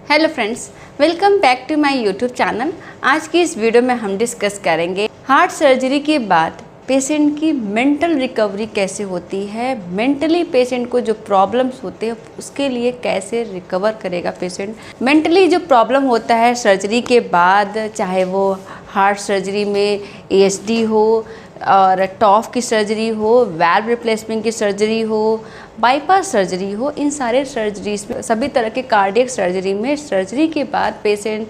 Hello friends, welcome back to my YouTube channel. आज की इस वीडियो में हम डिस्कस करेंगे हार्ट सर्जरी के बाद पेशेंट की मेंटल रिकवरी कैसे होती है। मेंटली पेशेंट को जो प्रॉब्लम्स होते हैं उसके लिए कैसे रिकवर करेगा पेशेंट। मेंटली जो प्रॉब्लम होता है सर्जरी के बाद, चाहे वो हार्ट सर्जरी में एएसडी हो और टॉफ की सर्जरी हो, वाल्व रिप्लेसमेंट की सर्जरी हो, बाईपास सर्जरी हो, इन सारे सर्जरीज में, सभी तरह के कार्डियक सर्जरी में सर्जरी के बाद पेशेंट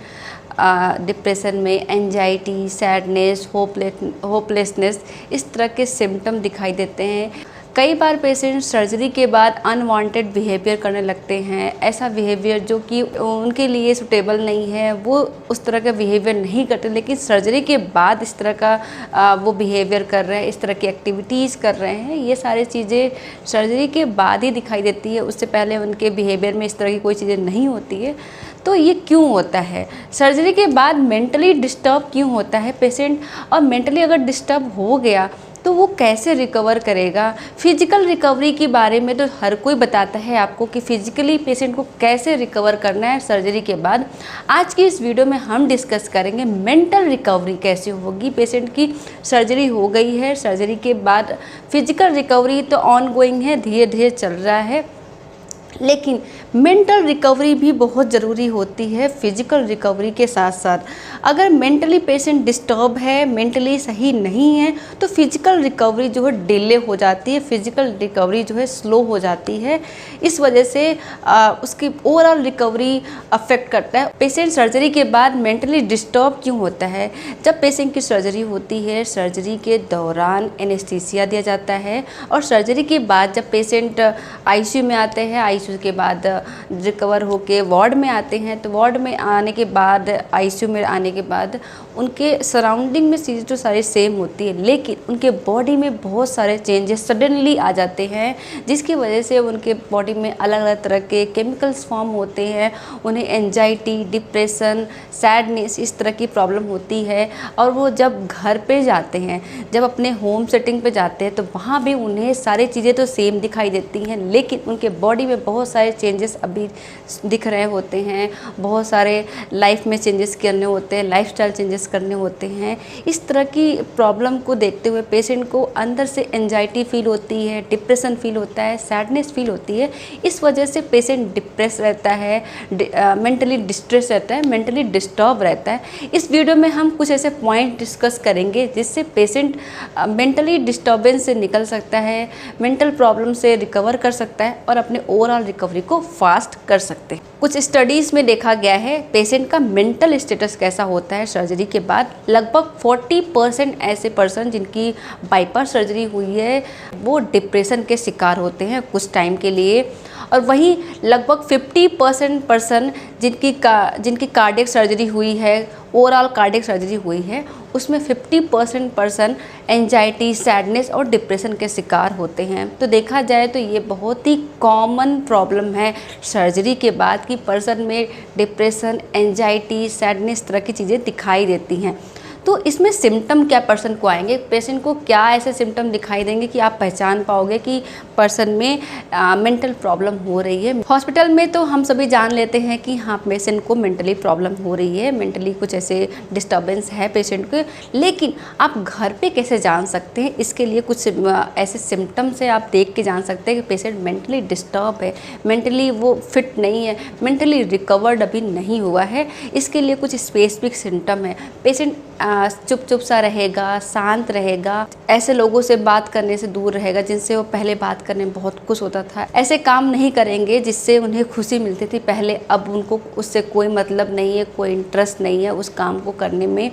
डिप्रेशन में, एंजाइटी, सैडनेस, होपलेसनेस, इस तरह के सिम्टम दिखाई देते हैं। कई बार पेशेंट सर्जरी के बाद अनवांटेड बिहेवियर करने लगते हैं। ऐसा बिहेवियर जो कि उनके लिए सुटेबल नहीं है, वो उस तरह का बिहेवियर नहीं करते, लेकिन सर्जरी के बाद इस तरह का वो बिहेवियर कर रहे हैं, इस तरह की एक्टिविटीज़ कर रहे हैं। ये सारी चीज़ें सर्जरी के बाद ही दिखाई देती है, उससे पहले उनके बिहेवियर में इस तरह की कोई चीज़ें नहीं होती है। तो ये क्यों होता है? सर्जरी के बाद मेंटली डिस्टर्ब क्यों होता है पेशेंट, और मेंटली अगर डिस्टर्ब हो गया तो वो कैसे रिकवर करेगा। फिजिकल रिकवरी के बारे में तो हर कोई बताता है आपको कि फिजिकली पेशेंट को कैसे रिकवर करना है सर्जरी के बाद। आज की इस वीडियो में हम डिस्कस करेंगे मेंटल रिकवरी कैसे होगी। पेशेंट की सर्जरी हो गई है, सर्जरी के बाद फिजिकल रिकवरी तो ऑन गोइंग है, धीरे धीरे चल रहा है, लेकिन मेंटल रिकवरी भी बहुत ज़रूरी होती है फिजिकल रिकवरी के साथ साथ। अगर मेंटली पेशेंट डिस्टर्ब है, मेंटली सही नहीं है, तो फिजिकल रिकवरी जो है डिले हो जाती है, फिजिकल रिकवरी जो है स्लो हो जाती है। इस वजह से उसकी ओवरऑल रिकवरी अफेक्ट करता है। पेशेंट सर्जरी के बाद मेंटली डिस्टर्ब क्यों होता है? जब पेशेंट की सर्जरी होती है, सर्जरी के दौरान एनेस्थीसिया दिया जाता है, और सर्जरी के बाद जब पेशेंट आईसीयू में आते हैं, आईसीयू के बाद रिकवर होके वार्ड में आते हैं, तो वार्ड में आने के बाद, आईसीयू में आने के बाद उनके सराउंडिंग में चीज़ें तो सारी सेम होती है, लेकिन उनके बॉडी में बहुत सारे चेंजेस सडनली आ जाते हैं, जिसकी वजह से उनके बॉडी में अलग अलग तरह के केमिकल्स फॉर्म होते हैं। उन्हें एंजाइटी, डिप्रेशन, सैडनेस, इस तरह की प्रॉब्लम होती है। और वो जब घर पे जाते हैं, जब अपने होम सेटिंग पे जाते हैं, तो वहाँ भी उन्हें सारी चीज़ें तो सेम दिखाई देती हैं, लेकिन उनके बॉडी में बहुत सारे चेंजेस अभी दिख रहे होते हैं। बहुत सारे लाइफ में चेंजेस करने होते हैं, लाइफस्टाइल चेंजेस करने होते हैं। इस तरह की प्रॉब्लम को देखते हुए पेशेंट को अंदर से एंजाइटी फील होती है, डिप्रेशन फील होता है, सैडनेस फील होती है। इस वजह से पेशेंट डिप्रेस रहता है, मेंटली डिस्ट्रेस रहता है, मेंटली डिस्टर्ब रहता है। इस वीडियो में हम कुछ ऐसे पॉइंट डिस्कस करेंगे जिससे पेशेंट मेंटली डिस्टर्बेंस से निकल सकता है, मेंटल प्रॉब्लम से रिकवर कर सकता है और अपने ओवरऑल रिकवरी को फास्ट कर सकते हैं। कुछ स्टडीज़ में देखा गया है पेशेंट का मेंटल स्टेटस कैसा होता है सर्जरी के बाद। लगभग 40% ऐसे पर्सन जिनकी बाईपास सर्जरी हुई है वो डिप्रेशन के शिकार होते हैं कुछ टाइम के लिए, और वहीं लगभग 50% पर्सन जिनकी कार्डियक सर्जरी हुई है, ओवरऑल कार्डियक सर्जरी हुई है, उसमें 50% पर्सन एंजाइटी, सैडनेस और डिप्रेशन के शिकार होते हैं। तो देखा जाए तो ये बहुत ही कॉमन प्रॉब्लम है सर्जरी के बाद कि पर्सन में डिप्रेशन, एंजाइटी, सैडनेस तरह की चीज़ें दिखाई देती हैं। तो इसमें सिम्टम क्या पर्सन को आएंगे, पेशेंट को क्या ऐसे सिम्टम दिखाई देंगे कि आप पहचान पाओगे कि पर्सन में मेंटल प्रॉब्लम हो रही है। हॉस्पिटल में तो हम सभी जान लेते हैं कि हाँ, पेशेंट को मेंटली प्रॉब्लम हो रही है, मेंटली कुछ ऐसे डिस्टर्बेंस है पेशेंट को, लेकिन आप घर पे कैसे जान सकते हैं? इसके लिए कुछ ऐसे सिम्टम्स है आप देख के जान सकते हैं कि पेशेंट मेंटली डिस्टर्ब है, मेंटली वो फिट नहीं है, मेंटली रिकवर्ड अभी नहीं हुआ है। इसके लिए कुछ स्पेसिफिक सिम्टम है। पेशेंट चुप सा रहेगा, शांत रहेगा, ऐसे लोगों से बात करने से दूर रहेगा जिनसे वो पहले बात करने में बहुत खुश होता था। ऐसे काम नहीं करेंगे जिससे उन्हें खुशी मिलती थी पहले, अब उनको उससे कोई मतलब नहीं है, कोई इंटरेस्ट नहीं है उस काम को करने में।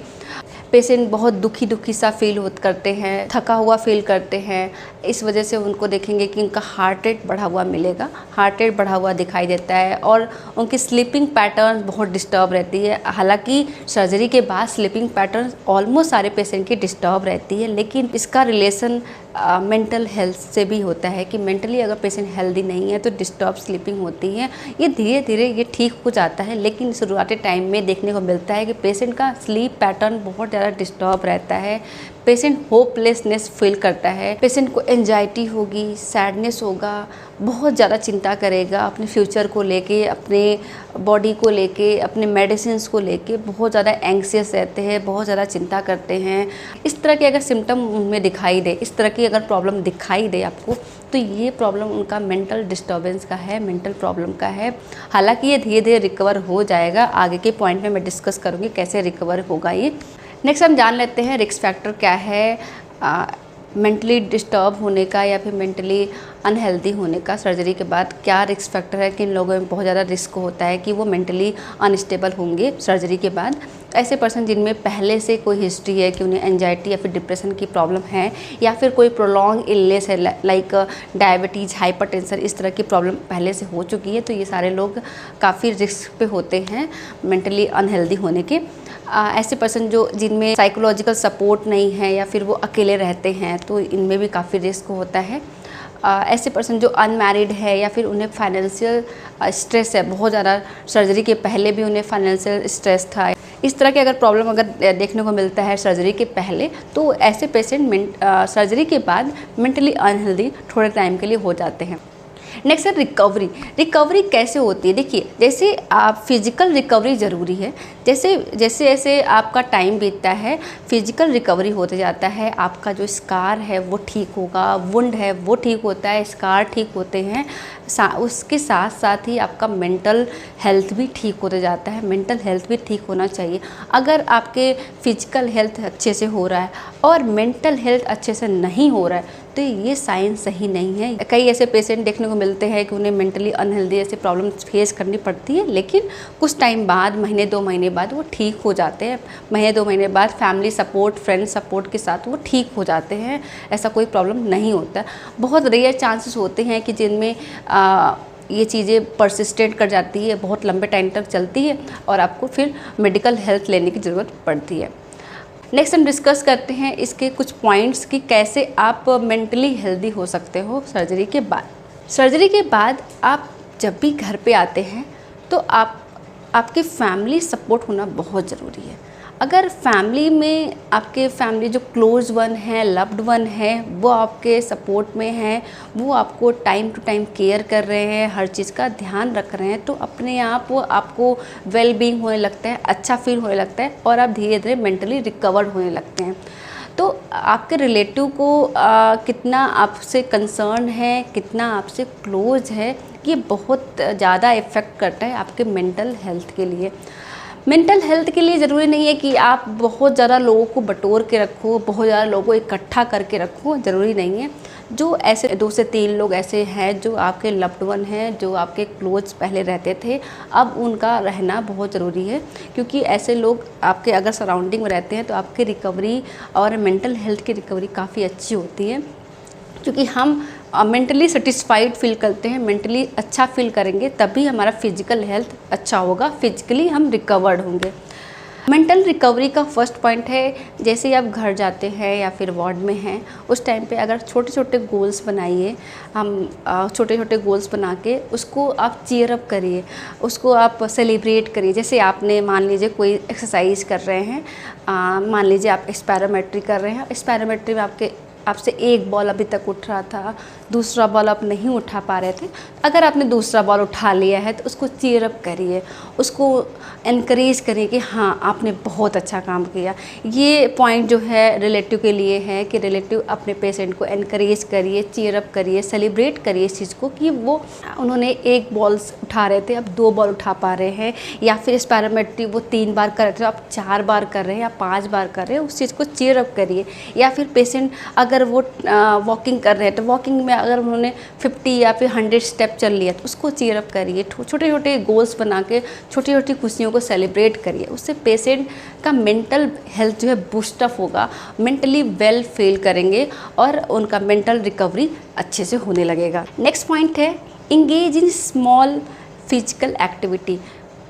पेशेंट बहुत दुखी सा फील करते हैं, थका हुआ फील करते हैं। इस वजह से उनको देखेंगे कि उनका हार्ट रेट बढ़ा हुआ मिलेगा, हार्ट रेट बढ़ा हुआ दिखाई देता है, और उनकी स्लीपिंग पैटर्न बहुत डिस्टर्ब रहती है। हालांकि सर्जरी के बाद स्लीपिंग पैटर्न ऑलमोस्ट सारे पेशेंट की डिस्टर्ब रहती है, लेकिन इसका रिलेशन मेंटल हेल्थ से भी होता है कि मेंटली अगर पेशेंट हेल्दी नहीं है तो डिस्टर्ब स्लीपिंग होती है। ये धीरे धीरे ये ठीक हो जाता है, लेकिन शुरुआती टाइम में देखने को मिलता है कि पेशेंट का स्लीप पैटर्न बहुत ज़्यादा डिस्टर्ब रहता है। पेशेंट होपलेसनेस फील करता है, पेशेंट को एंजाइटी होगी, सैडनेस होगा, बहुत ज़्यादा चिंता करेगा अपने फ्यूचर को लेके, अपने बॉडी को लेके, अपने मेडिसिन्स को लेके बहुत ज़्यादा एंग्सियस रहते हैं, बहुत ज़्यादा चिंता करते हैं। इस तरह के अगर सिम्टम उनमें दिखाई दे, इस तरह की अगर प्रॉब्लम दिखाई दे आपको, तो ये प्रॉब्लम उनका मेंटल डिस्टर्बेंस का है, मेंटल प्रॉब्लम का है। हालांकि ये धीरे धीरे रिकवर हो जाएगा, आगे के पॉइंट में मैं डिस्कस करूँगी कैसे रिकवर होगा ये। नेक्स्ट हम जान लेते हैं रिस्क फैक्टर क्या है मेंटली डिस्टर्ब होने का या फिर मेंटली अनहेल्दी होने का। सर्जरी के बाद क्या रिस्क फैक्टर है, किन लोगों में बहुत ज़्यादा रिस्क होता है कि वो मेंटली अनस्टेबल होंगे सर्जरी के बाद। ऐसे पर्सन जिनमें पहले से कोई हिस्ट्री है कि उन्हें एंजाइटी या फिर डिप्रेशन की प्रॉब्लम है, या फिर कोई प्रोलॉन्ग इलनेस है लाइक डायबिटीज़, हाइपरटेंशन, इस तरह की प्रॉब्लम पहले से हो चुकी है, तो ये सारे लोग काफ़ी रिस्क पे होते हैं मेंटली अनहेल्दी होने के। ऐसे पर्सन जो जिनमें साइकोलॉजिकल सपोर्ट नहीं है या फिर वो अकेले रहते हैं, तो इनमें भी काफ़ी रिस्क होता है। ऐसे पर्सन जो अनमैरिड है या फिर उन्हें फाइनेंशियल स्ट्रेस है बहुत ज़्यादा, सर्जरी के पहले भी उन्हें फाइनेंशियल स्ट्रेस था, इस तरह के अगर प्रॉब्लम अगर देखने को मिलता है सर्जरी के पहले, तो ऐसे पेशेंट सर्जरी के बाद मेंटली अनहेल्दी थोड़े टाइम के लिए हो जाते हैं। नेक्स्ट है रिकवरी। रिकवरी कैसे होती है? देखिए, जैसे आप फिजिकल रिकवरी ज़रूरी है, जैसे जैसे जैसे आपका टाइम बीतता है फिजिकल रिकवरी होते जाता है। आपका जो स्कार है वो ठीक होगा, वुंड है वो ठीक होता है, स्कार ठीक होते हैं, उसके साथ साथ ही आपका मेंटल हेल्थ भी ठीक होते जाता है। मेंटल हेल्थ भी ठीक होना चाहिए। अगर आपके फिजिकल हेल्थ अच्छे से हो रहा है और मेंटल हेल्थ अच्छे से नहीं हो रहा है, तो ये साइन सही नहीं है। कई ऐसे पेशेंट देखने को मिलते हैं कि उन्हें मेंटली अनहेल्दी ऐसे प्रॉब्लम फेस करनी पड़ती है, लेकिन कुछ टाइम बाद, महीने 2 महीने बाद वो ठीक हो जाते हैं। महीने 2 महीने बाद फैमिली सपोर्ट, फ्रेंड सपोर्ट के साथ वो ठीक हो जाते हैं, ऐसा कोई प्रॉब्लम नहीं होता। बहुत रेयर चांसेस होते हैं कि जिनमें ये चीज़ें परसिस्टेंट कर जाती है, बहुत लंबे टाइम तक चलती है और आपको फिर मेडिकल हेल्प लेने की ज़रूरत पड़ती है। नेक्स्ट हम डिस्कस करते हैं इसके कुछ पॉइंट्स कि कैसे आप मेंटली हेल्दी हो सकते हो सर्जरी के बाद। सर्जरी के बाद आप जब भी घर पे आते हैं तो आपके फैमिली सपोर्ट होना बहुत ज़रूरी है। अगर फैमिली में आपके फैमिली जो क्लोज वन है, लव्ड वन है, वो आपके सपोर्ट में हैं, वो आपको टाइम टू टाइम केयर कर रहे हैं, हर चीज़ का ध्यान रख रहे हैं, तो अपने आप वो आपको वेल बीइंग होने लगता है, अच्छा फील होने लगता है और आप धीरे धीरे मेंटली रिकवर्ड होने लगते हैं। तो आपके रिलेटिव को कितना आपसे कंसर्न है, कितना आपसे क्लोज है, ये बहुत ज़्यादा इफ़ेक्ट करता है आपके मेंटल हेल्थ के लिए। मेंटल हेल्थ के लिए ज़रूरी नहीं है कि आप बहुत ज़्यादा लोगों को बटोर के रखो, बहुत ज़्यादा लोगों को इकट्ठा करके रखो, ज़रूरी नहीं है। जो ऐसे 2 से 3 लोग ऐसे हैं जो आपके लव्ड वन हैं, जो आपके क्लोज पहले रहते थे, अब उनका रहना बहुत ज़रूरी है, क्योंकि ऐसे लोग आपके अगर सराउंडिंग में रहते हैं तो आपकी रिकवरी और मेंटल हेल्थ की रिकवरी काफ़ी अच्छी होती है, क्योंकि हम मेंटली सेटिस्फाइड फील करते हैं, मेंटली अच्छा फील करेंगे तभी हमारा फिजिकल हेल्थ अच्छा होगा, फिजिकली हम रिकवर्ड होंगे। मेंटल रिकवरी का फर्स्ट पॉइंट है, जैसे ही आप घर जाते हैं या फिर वार्ड में हैं, उस टाइम पे अगर छोटे छोटे गोल्स बनाइए, हम छोटे छोटे गोल्स बना के उसको आप चीयर अप करिए, उसको आप सेलिब्रेट करिए। जैसे आपने मान लीजिए कोई एक्सरसाइज कर रहे हैं, मान लीजिए आप स्पायरोमेट्री कर रहे हैं, स्पायरोमेट्री में आपसे एक बॉल अभी तक उठ रहा था, दूसरा बॉल आप नहीं उठा पा रहे थे। अगर आपने दूसरा बॉल उठा लिया है तो उसको चीयर अप करिए, उसको एनकरेज करिए कि हाँ आपने बहुत अच्छा काम किया। ये पॉइंट जो है रिलेटिव के लिए है कि रिलेटिव अपने पेशेंट को एनकरेज करिए, चीयर अप करिए, सेलिब्रेट करिए इस चीज़ को कि वो उन्होंने 1 बॉल उठा रहे थे, अब 2 बॉल उठा पा रहे हैं, या फिर स्पायरोमेट्री वो 3 बार कर रहे थे, आप 4 बार कर रहे हैं या 5 बार कर रहे हैं, उस चीज़ को चीयर अप करिए। या फिर पेशेंट अगर वो वॉकिंग कर रहे हैं तो वॉकिंग में अगर उन्होंने 50 या फिर 100 स्टेप चल लिया तो उसको चीयर अप करिए। छोटे छोटे गोल्स बना के छोटी छोटी खुशियों को सेलिब्रेट करिए, उससे पेशेंट का मेंटल हेल्थ जो है बूस्ट अप होगा, मेंटली वेल फील करेंगे और उनका मेंटल रिकवरी अच्छे से होने लगेगा। नेक्स्ट पॉइंट है engage in small physical activity.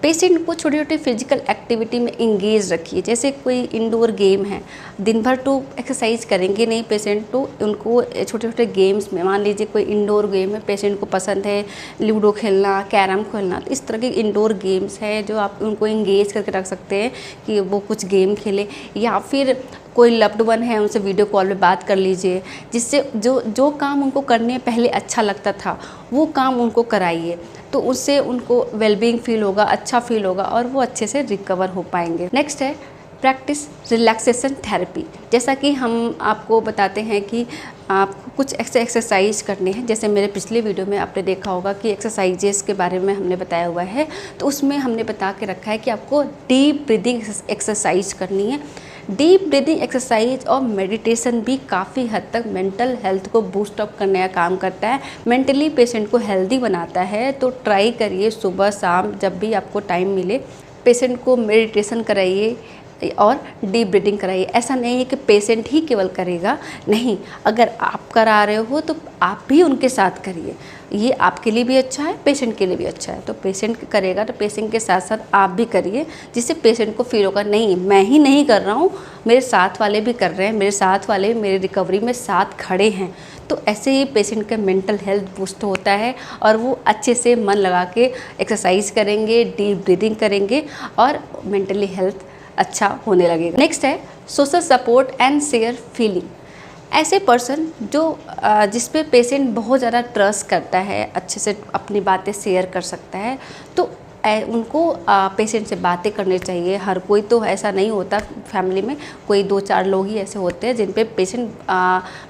Patient को छोटे छोटे फिजिकल एक्टिविटी में इंगेज रखिए। जैसे कोई इंडोर गेम है, दिन भर तो एक्सरसाइज करेंगे नहीं पेशेंट, तो उनको छोटे छोटे गेम्स में, मान लीजिए कोई इंडोर गेम है, पेशेंट को पसंद है लूडो खेलना, कैरम खेलना, तो इस तरह के इंडोर गेम्स है जो आप उनको इंगेज करके रख सकते हैं कि वो कुछ गेम खेले। या फिर कोई लव्ड वन है उनसे वीडियो कॉल पे बात कर लीजिए, जिससे जो काम उनको करने पहले अच्छा लगता था वो काम उनको कराइए, तो उससे उनको वेलबींग फील होगा, अच्छा फील होगा और वो अच्छे से रिकवर हो पाएंगे। नेक्स्ट है प्रैक्टिस रिलैक्सेशन थेरेपी। जैसा कि हम आपको बताते हैं कि आपको कुछ एक्सरसाइज करने हैं, जैसे मेरे पिछले वीडियो में आपने देखा होगा कि एक्सरसाइजेस के बारे में हमने बताया हुआ है, तो उसमें हमने बता के रखा है कि आपको डीप ब्रीदिंग एक्सरसाइज करनी है। डीप ब्रीदिंग एक्सरसाइज और मेडिटेशन भी काफ़ी हद तक मेंटल हेल्थ को बूस्ट अप करने का काम करता है, मेंटली पेशेंट को हेल्दी बनाता है। तो ट्राई करिए, सुबह शाम जब भी आपको टाइम मिले पेशेंट को मेडिटेशन कराइए और डीप ब्रीदिंग कराइए। ऐसा नहीं है कि पेशेंट ही केवल करेगा, नहीं, अगर आप करा रहे हो तो आप भी उनके साथ करिए। ये आपके लिए भी अच्छा है, पेशेंट के लिए भी अच्छा है। तो पेशेंट करेगा तो पेशेंट के साथ साथ आप भी करिए, जिससे पेशेंट को फील होगा नहीं मैं ही नहीं कर रहा हूँ, मेरे साथ वाले भी कर रहे हैं, मेरे साथ वाले मेरी रिकवरी में साथ खड़े हैं। तो ऐसे ही पेशेंट का मेंटल हेल्थ बूस्ट होता है और वो अच्छे से मन लगा के एक्सरसाइज करेंगे, डीप ब्रीदिंग करेंगे और मेंटली हेल्थ अच्छा होने लगेगा। नेक्स्ट है social support and share feeling. ऐसे पर्सन जो जिस पे पेशेंट बहुत ज़्यादा ट्रस्ट करता है, अच्छे से अपनी बातें शेयर कर सकता है, तो उनको पेशेंट से बातें करनी चाहिए। हर कोई तो ऐसा नहीं होता, फैमिली में कोई 2-4 लोग ही ऐसे होते हैं जिन पे पेशेंट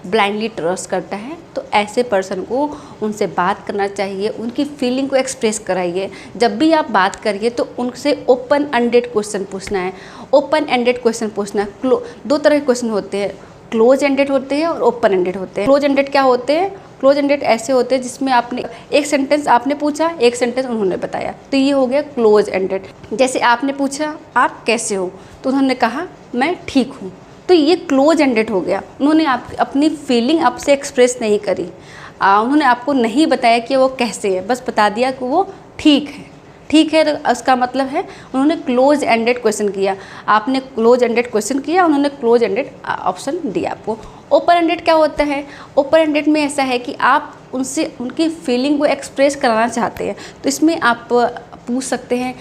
ब्लाइंडली ट्रस्ट करता है। तो ऐसे पर्सन को उनसे बात करना चाहिए, उनकी फीलिंग को एक्सप्रेस कराइए। जब भी आप बात करिए तो उनसे ओपन एंडेड क्वेश्चन पूछना है। ओपन एंडेड क्वेश्चन पूछना, 2 तरह के क्वेश्चन होते हैं, क्लोज एंडेड होते हैं और ओपन एंडेड होते हैं। क्लोज एंडेड क्या होते हैं? क्लोज एंडेड ऐसे होते हैं जिसमें आपने एक सेंटेंस आपने पूछा, एक सेंटेंस उन्होंने बताया, तो ये हो गया क्लोज एंडेड। जैसे आपने पूछा आप कैसे हो, तो उन्होंने कहा मैं ठीक हूँ, तो ये क्लोज एंडेड हो गया। उन्होंने अपनी फीलिंग आपसे एक्सप्रेस नहीं करी, उन्होंने आपको नहीं बताया कि वो कैसे है, बस बता दिया कि वो ठीक है। ठीक है, तो उसका मतलब है उन्होंने क्लोज एंडेड क्वेश्चन किया, आपने क्लोज एंडेड क्वेश्चन किया, उन्होंने क्लोज एंडेड ऑप्शन दिया आपको। ओपन एंडेड क्या होता है? ओपन एंडेड में ऐसा है कि आप उनसे उनकी फीलिंग को एक्सप्रेस कराना चाहते हैं, तो इसमें आप पूछ सकते हैं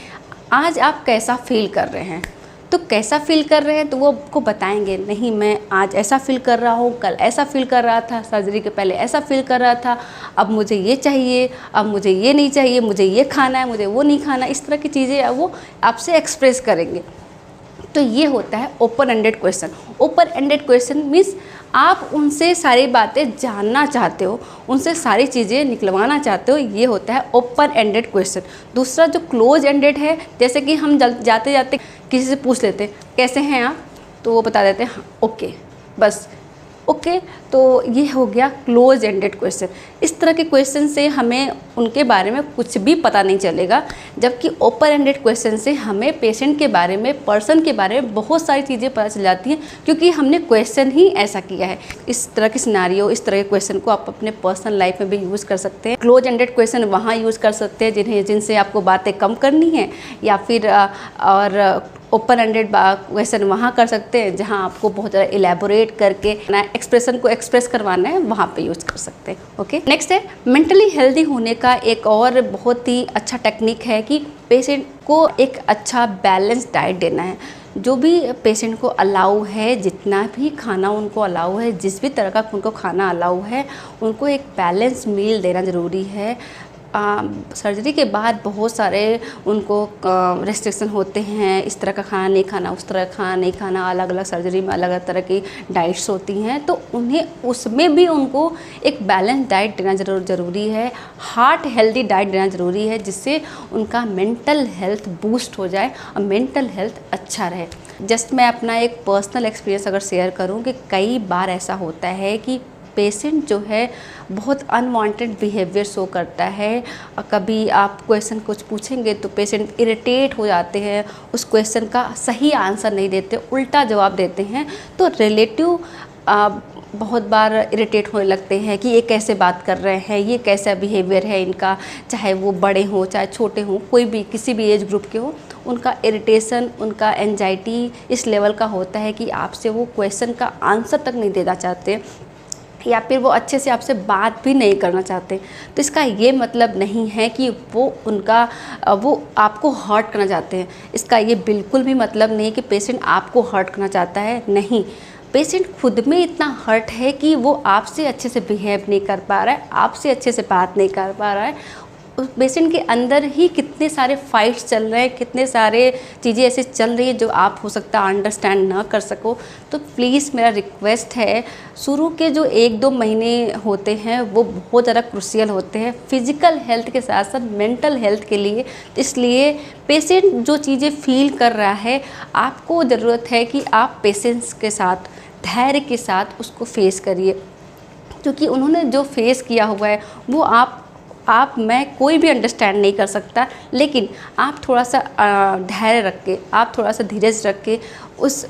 आज आप कैसा फील कर रहे हैं। तो कैसा फील कर रहे हैं तो वो आपको बताएंगे, नहीं मैं आज ऐसा फील कर रहा हूँ, कल ऐसा फील कर रहा था, सर्जरी के पहले ऐसा फील कर रहा था, अब मुझे ये चाहिए, अब मुझे ये नहीं चाहिए, मुझे ये खाना है, मुझे वो नहीं खाना। इस तरह की चीज़ें वो आपसे एक्सप्रेस करेंगे। तो ये होता है open ended question. Open ended question means आप उनसे सारी बातें जानना चाहते हो, उनसे सारी चीज़ें निकलवाना चाहते हो, ये होता है ओपन एंडेड क्वेश्चन। दूसरा जो क्लोज एंडेड है, जैसे कि हम जाते जाते किसी से पूछ लेते हैं कैसे हैं आप, तो वो बता देते हैं हाँ ओके, बस ओके। तो ये हो गया क्लोज एंडेड क्वेश्चन। इस तरह के क्वेश्चन से हमें उनके बारे में कुछ भी पता नहीं चलेगा, जबकि ओपन एंडेड क्वेश्चन से हमें पेशेंट के बारे में, पर्सन के बारे में बहुत सारी चीज़ें पता चल जाती हैं, क्योंकि हमने क्वेश्चन ही ऐसा किया है। इस तरह के सिनारियो, इस तरह के क्वेश्चन को आप अपने पर्सनल लाइफ में भी यूज़ कर सकते हैं। क्लोज एंडेड क्वेश्चन वहाँ यूज़ कर सकते हैं जिनसे आपको बातें कम करनी है, या फिर और ओपन एंडेड क्वेश्चन वहाँ कर सकते हैं जहाँ आपको बहुत ज़्यादा इलेबोरेट करके एक्सप्रेशन को एक्सप्रेस करवाना है, वहाँ पे यूज़ कर सकते हैं। ओके, नेक्स्ट है मेंटली हेल्दी होने का एक और बहुत ही अच्छा टेक्निक है कि पेशेंट को एक अच्छा बैलेंस डाइट देना है। जो भी पेशेंट को अलाउ है, जितना भी खाना उनको अलाउ है, जिस भी तरह का उनको खाना अलाउ है, उनको एक बैलेंस मील देना ज़रूरी है। सर्जरी के बाद बहुत सारे उनको रेस्ट्रिक्शन होते हैं, इस तरह का खाना नहीं खाना, उस तरह का खाना नहीं खाना, अलग अलग सर्जरी में अलग अलग तरह की डाइट्स होती हैं, तो उन्हें उसमें भी उनको एक बैलेंस डाइट देना ज़रूरी है। हार्ट हेल्दी डाइट देना ज़रूरी है, जिससे उनका मेंटल हेल्थ बूस्ट हो जाए और मेंटल हेल्थ अच्छा रहे। जस्ट मैं अपना एक पर्सनल एक्सपीरियंस अगर शेयर करूँ कि कई बार ऐसा होता है कि पेशेंट जो है बहुत अनवांटेड बिहेवियर शो करता है। कभी आप क्वेश्चन कुछ पूछेंगे तो पेशेंट इरिटेट हो जाते हैं, उस क्वेश्चन का सही आंसर नहीं देते, उल्टा जवाब देते हैं, तो रिलेटिव बहुत बार इरिटेट होने लगते हैं कि ये कैसे बात कर रहे हैं, ये कैसा बिहेवियर है इनका, चाहे वो बड़े हों चाहे छोटे हों, कोई भी किसी भी एज ग्रुप के हो, उनका इरिटेशन, उनका एंजाइटी इस लेवल का होता है कि आपसे वो क्वेश्चन का आंसर तक नहीं देना चाहते, या फिर वो अच्छे से आपसे बात भी नहीं करना चाहते। तो इसका ये मतलब नहीं है कि वो आपको हर्ट करना चाहते हैं। इसका ये बिल्कुल भी मतलब नहीं है कि पेशेंट आपको हर्ट करना चाहता है, नहीं। पेशेंट खुद में इतना हर्ट है कि वो आपसे अच्छे से बिहेव नहीं कर पा रहा है, आपसे अच्छे से बात नहीं कर पा रहा है। उस पेशेंट के अंदर ही कितने सारे फाइट्स चल रहे हैं, कितने सारे चीज़ें ऐसे चल रही है जो आप हो सकता है अंडरस्टैंड ना कर सको। तो प्लीज़ मेरा रिक्वेस्ट है, शुरू के जो 1-2 महीने होते हैं वो बहुत ज़्यादा क्रूशियल होते हैं फिज़िकल हेल्थ के साथ साथ मेंटल हेल्थ के लिए। इसलिए पेशेंट जो चीज़ें फील कर रहा है, आपको ज़रूरत है कि आप पेशेंस के साथ, धैर्य के साथ उसको फेस करिए, क्योंकि उन्होंने जो फेस किया हुआ है वो आप मैं कोई भी अंडरस्टैंड नहीं कर सकता। लेकिन आप थोड़ा सा धैर्य रख के, आप थोड़ा सा धीरज रख के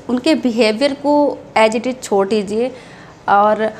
उनके बिहेवियर को एज इट इज़ छोड़ दीजिए और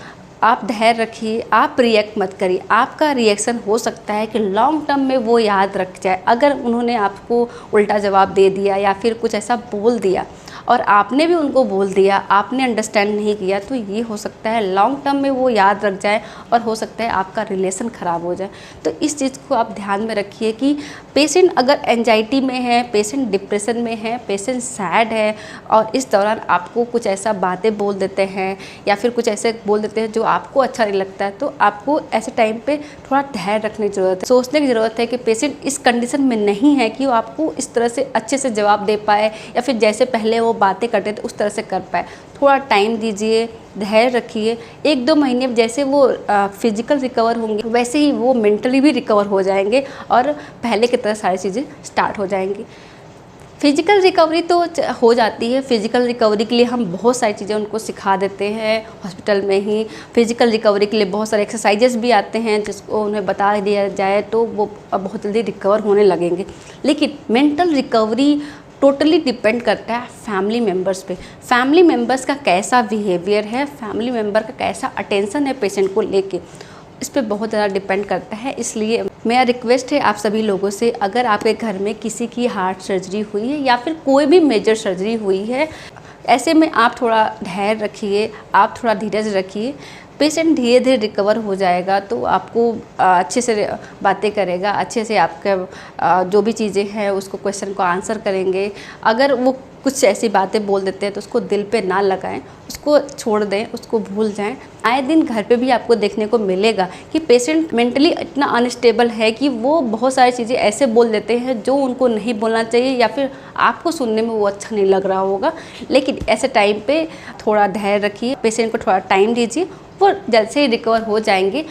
आप धैर्य रखिए, आप रिएक्ट मत करिए। आपका रिएक्शन हो सकता है कि लॉन्ग टर्म में वो याद रख जाए। अगर उन्होंने आपको उल्टा जवाब दे दिया या फिर कुछ ऐसा बोल दिया और आपने भी उनको बोल दिया, आपने अंडरस्टैंड नहीं किया, तो ये हो सकता है लॉन्ग टर्म में वो याद रख जाए और हो सकता है आपका रिलेशन ख़राब हो जाए। तो इस चीज़ को आप ध्यान में रखिए कि पेशेंट अगर एंजाइटी में है, पेशेंट डिप्रेशन में है, पेशेंट सैड है और इस दौरान आपको कुछ ऐसा बातें बोल देते हैं या फिर कुछ ऐसे बोल देते हैं जो आपको अच्छा नहीं लगता है, तो आपको ऐसे टाइम पे थोड़ा धैर्य रखने की ज़रूरत है। सोचने की ज़रूरत है कि पेशेंट इस कंडीशन में नहीं है कि वो आपको इस तरह से अच्छे से जवाब दे पाए या फिर जैसे पहले वो बातें करते थे उस तरह से कर पाए। थोड़ा टाइम दीजिए, धैर्य रखिए। 1-2 महीने जैसे वो फिजिकल रिकवर होंगे वैसे ही वो मेंटली भी रिकवर हो जाएंगे और पहले की तरह सारी चीज़ें स्टार्ट हो जाएंगी। फिज़िकल रिकवरी तो हो जाती है। फिज़िकल रिकवरी के लिए हम बहुत सारी चीज़ें उनको सिखा देते हैं हॉस्पिटल में ही। फिज़िकल रिकवरी के लिए बहुत सारे एक्सरसाइजेस भी आते हैं जिसको उन्हें बता दिया जाए तो वो बहुत जल्दी रिकवर होने लगेंगे। लेकिन मेंटल रिकवरी टोटली डिपेंड करता है फैमिली मेम्बर्स पे। फैमिली मेम्बर्स का कैसा बिहेवियर है, फैमिली मेम्बर का कैसा अटेंशन है पेशेंट को लेके, इस पे बहुत ज़्यादा डिपेंड करता है। इसलिए मेरा रिक्वेस्ट है आप सभी लोगों से, अगर आपके घर में किसी की हार्ट सर्जरी हुई है या फिर कोई भी मेजर सर्जरी हुई है, ऐसे में आप थोड़ा धैर्य रखिए, आप थोड़ा धीरज रखिए। पेशेंट धीरे धीरे रिकवर हो जाएगा तो आपको अच्छे से बातें करेगा, अच्छे से आपका जो भी चीज़ें हैं उसको क्वेश्चन को आंसर करेंगे। अगर वो कुछ ऐसी बातें बोल देते हैं तो उसको दिल पे ना लगाएं, उसको छोड़ दें, उसको भूल जाएं। आए दिन घर पे भी आपको देखने को मिलेगा कि पेशेंट मेंटली इतना अनस्टेबल है कि वो बहुत सारी चीज़ें ऐसे बोल देते हैं जो उनको नहीं बोलना चाहिए या फिर आपको सुनने में वो अच्छा नहीं लग रहा होगा। लेकिन ऐसे टाइम पे थोड़ा धैर्य रखिए, पेशेंट को थोड़ा टाइम दीजिए, वो जल्द से ही रिकवर हो जाएंगे,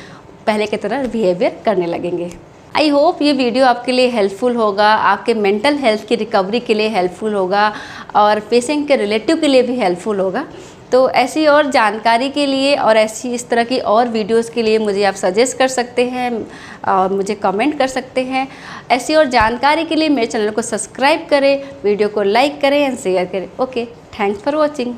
पहले की तरह बिहेवियर करने लगेंगे। आई होप ये वीडियो आपके लिए हेल्पफुल होगा, आपके मेंटल हेल्थ की रिकवरी के लिए हेल्पफुल होगा और पेशेंट के रिलेटिव के लिए भी हेल्पफुल होगा। तो ऐसी और जानकारी के लिए और ऐसी इस तरह की और वीडियोस के लिए मुझे आप सजेस्ट कर सकते हैं और मुझे कमेंट कर सकते हैं। ऐसी और जानकारी के लिए मेरे चैनल को सब्सक्राइब करें, वीडियो को लाइक करें एंड शेयर करें। Okay, thanks for watching.